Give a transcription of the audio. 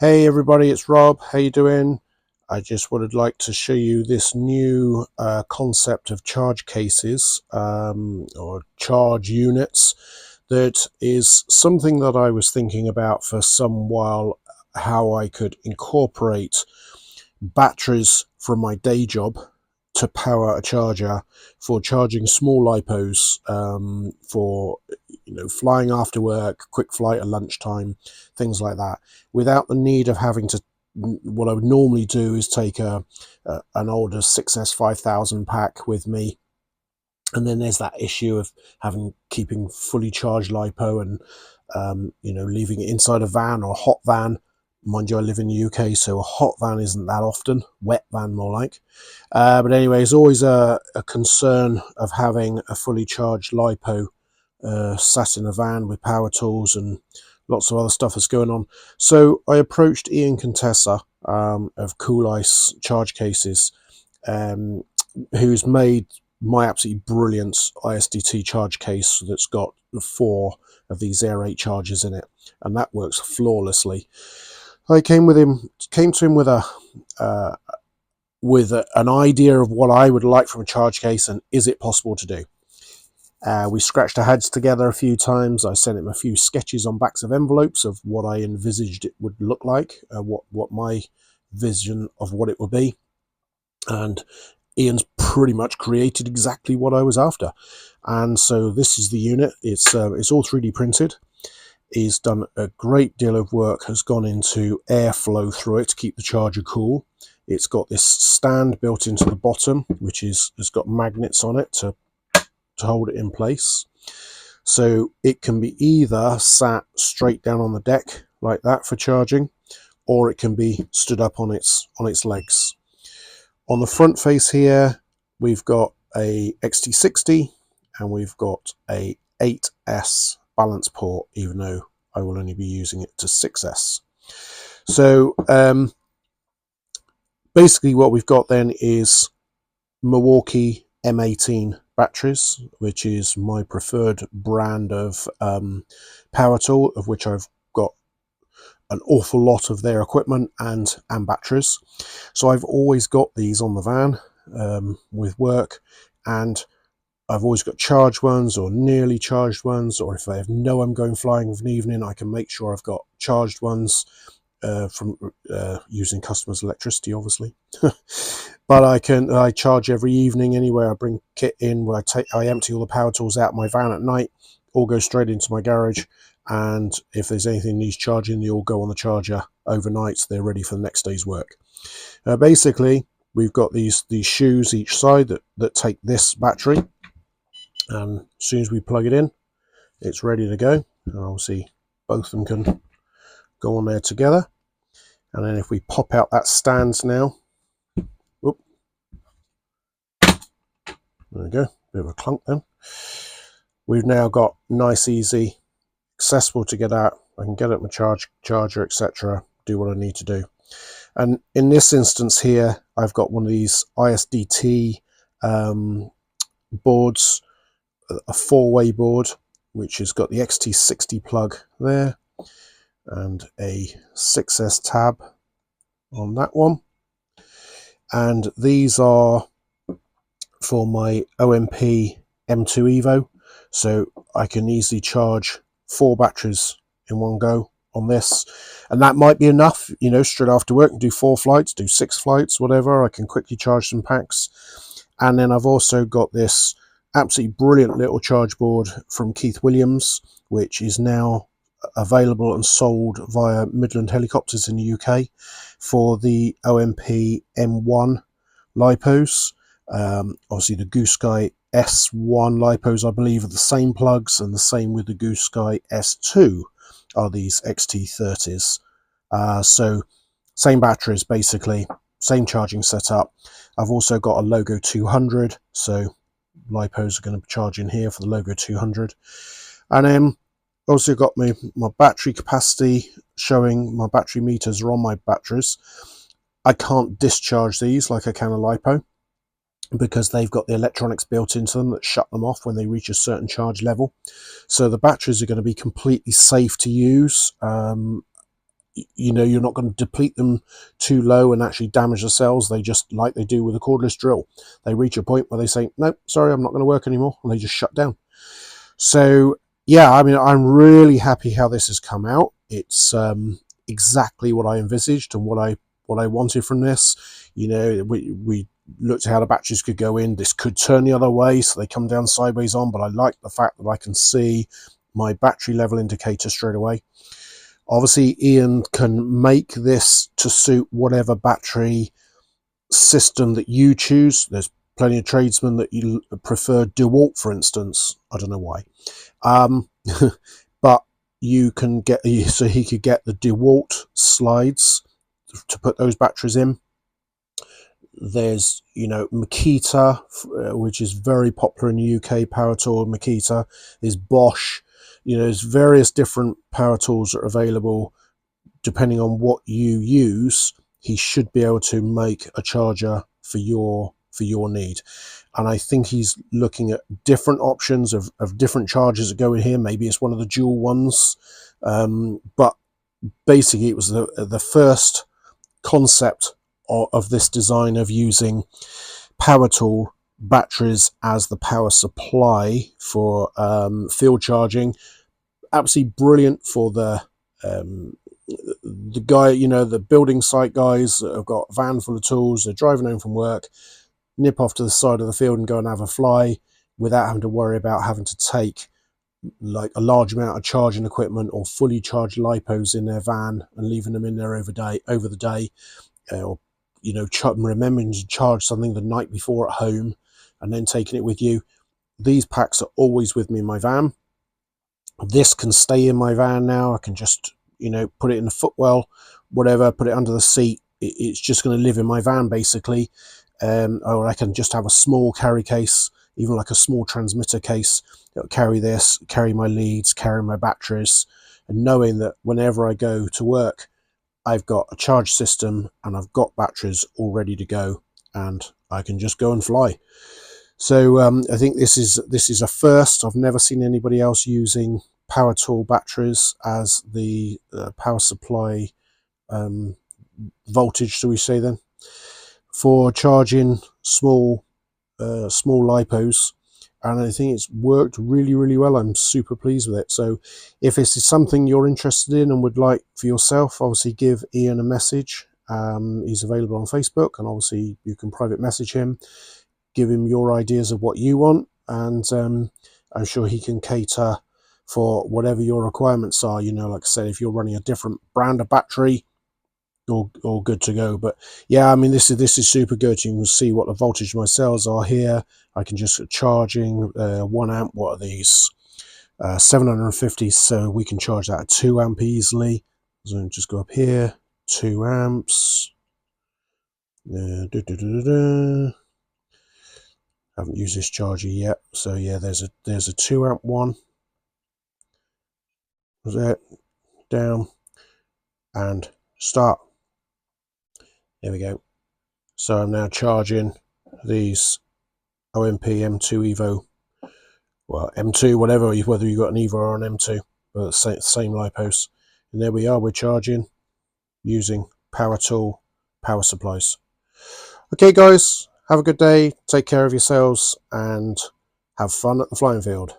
Hey everybody, it's Rob. How you doing? I just would like to show you this new concept of charge cases or charge units. That is something that I was thinking about for some while, how I could incorporate batteries from my day job to power a charger for charging small lipos, for flying after work, quick flight at lunchtime, things like that, without the need of having to. What I would normally do is take an older 6S 5000 pack with me, and then there's that issue of keeping fully charged lipo and leaving it inside a van or a hot van. Mind you, I live in the UK, so a hot van isn't that often, wet van more like. But anyway, there's always a concern of having a fully charged lipo sat in a van with power tools and lots of other stuff that's going on. So I approached Ian Contessa of Coolice Charge cases, who's made my absolutely brilliant ISDT charge case that's got 4 of these Air 8 chargers in it, and that works flawlessly. I came to him with an idea of what I would like from a charge case, and is it possible to do. We scratched our heads together a few times. I sent him a few sketches on backs of envelopes of what I envisaged it would look like, what my vision of what it would be, and Ian's pretty much created exactly what I was after. And so this is the unit. It's all 3D printed. He's done a great deal of work, has gone into airflow through it to keep the charger cool. It's got this stand built into the bottom, which has got magnets on it to hold it in place. So it can be either sat straight down on the deck like that for charging, or it can be stood up on its legs. On the front face here, we've got a XT60 and we've got a 8S balance port, even though I will only be using it to 6S. So basically what we've got then is Milwaukee M18 batteries, which is my preferred brand of power tool, of which I've got an awful lot of their equipment and batteries. So I've always got these on the van with work, and I've always got charged ones or nearly charged ones, or if I know I'm going flying for an evening, I can make sure I've got charged ones from using customers' electricity, obviously. But I charge every evening anyway. I bring kit in where I empty all the power tools out of my van at night, all go straight into my garage, and if there's anything needs charging, they all go on the charger overnight, so they're ready for the next day's work. Basically, we've got these shoes each side that take this battery, and as soon as we plug it in, it's ready to go. And obviously both of them can go on there together. And then if we pop out that stand now, whoop, there we go, bit of a clunk then. We've now got nice, easy, accessible to get out. I can get at my charger, etc., do what I need to do. And in this instance here, I've got one of these ISDT boards, a 4-way board, which has got the XT60 plug there and a 6S tab on that one. And these are for my OMP M2 Evo, so I can easily charge 4 batteries in one go on this, and that might be enough, straight after work, and do 4 flights, do 6 flights, whatever. I can quickly charge some packs. And then I've also got this absolutely brilliant little charge board from Keith Williams, which is now available and sold via Midland Helicopters in the UK for the OMP M1 lipos. Obviously the Goose Sky S1 lipos, I believe, are the same plugs, and the same with the Goose Sky S2 are these XT30s. So same batteries, basically, same charging setup. I've also got a Logo 200, so lipos are going to charge in here for the Logo 200. And then also got my battery capacity, showing my battery meters are on my batteries. I can't discharge these like I can a lipo, because they've got the electronics built into them that shut them off when they reach a certain charge level. So the batteries are going to be completely safe to use. you know, you're not going to deplete them too low and actually damage the cells. They just, like they do with a cordless drill, they reach a point where they say, nope, sorry, I'm not going to work anymore, and they just shut down. So yeah, I mean, I'm really happy how this has come out. It's exactly what I envisaged and what I wanted from this. You know, we looked at how the batteries could go in. This could turn the other way, so they come down sideways on, but I like the fact that I can see my battery level indicator straight away. Obviously, Ian can make this to suit whatever battery system that you choose. There's plenty of tradesmen that you prefer DeWalt, for instance. I don't know why. But you can get, so he could get the DeWalt slides to put those batteries in. There's, you know, Makita, which is very popular in the UK, power tool. Makita. There's Bosch. You know, there's various different power tools that are available. Depending on what you use, he should be able to make a charger for your need. And I think he's looking at different options of different chargers that go in here. Maybe it's one of the dual ones, but basically it was the first concept of this design of using power tool batteries as the power supply for field charging. Absolutely brilliant for the guy, you know, the building site guys that have got a van full of tools, they're driving home from work, nip off to the side of the field and go and have a fly without having to worry about having to take like a large amount of charging equipment or fully charged lipos in their van and leaving them in there over the day, or, you know, remembering to charge something the night before at home and then taking it with you. These packs are always with me in my van. This can stay in my van now. I can just, you know, put it in the footwell, whatever, put it under the seat. It's just going to live in my van basically. Or I can just have a small carry case, even like a small transmitter case that will carry this, carry my leads, carry my batteries, and knowing that whenever I go to work, I've got a charge system and I've got batteries all ready to go, and I can just go and fly. So I think this is a first. I've never seen anybody else using power tool batteries as the power supply voltage, shall we say then, for charging small lipos, and I think it's worked really well. I'm super pleased with it. So if this is something you're interested in and would like for yourself, obviously give Ian a message. He's available on Facebook, and obviously you can private message him, give him your ideas of what you want, and I'm sure he can cater for whatever your requirements are. You know, like I said, if you're running a different brand of battery, all good to go. But yeah, I mean, this is super good. You can see what the voltage of my cells are here. I can just charging 1 amp. What are these? 750, so we can charge that at 2 amp easily. So just go up here, 2 amps. Haven't used this charger yet, so yeah, there's a 2 amp one. There, down, and start. There we go. So I'm now charging these OMP M2 Evo, well, M2, whatever, whether you've got an Evo or an M2, but same lipos. And there we are, we're charging using power tool power supplies. Okay guys, have a good day, take care of yourselves, and have fun at the flying field.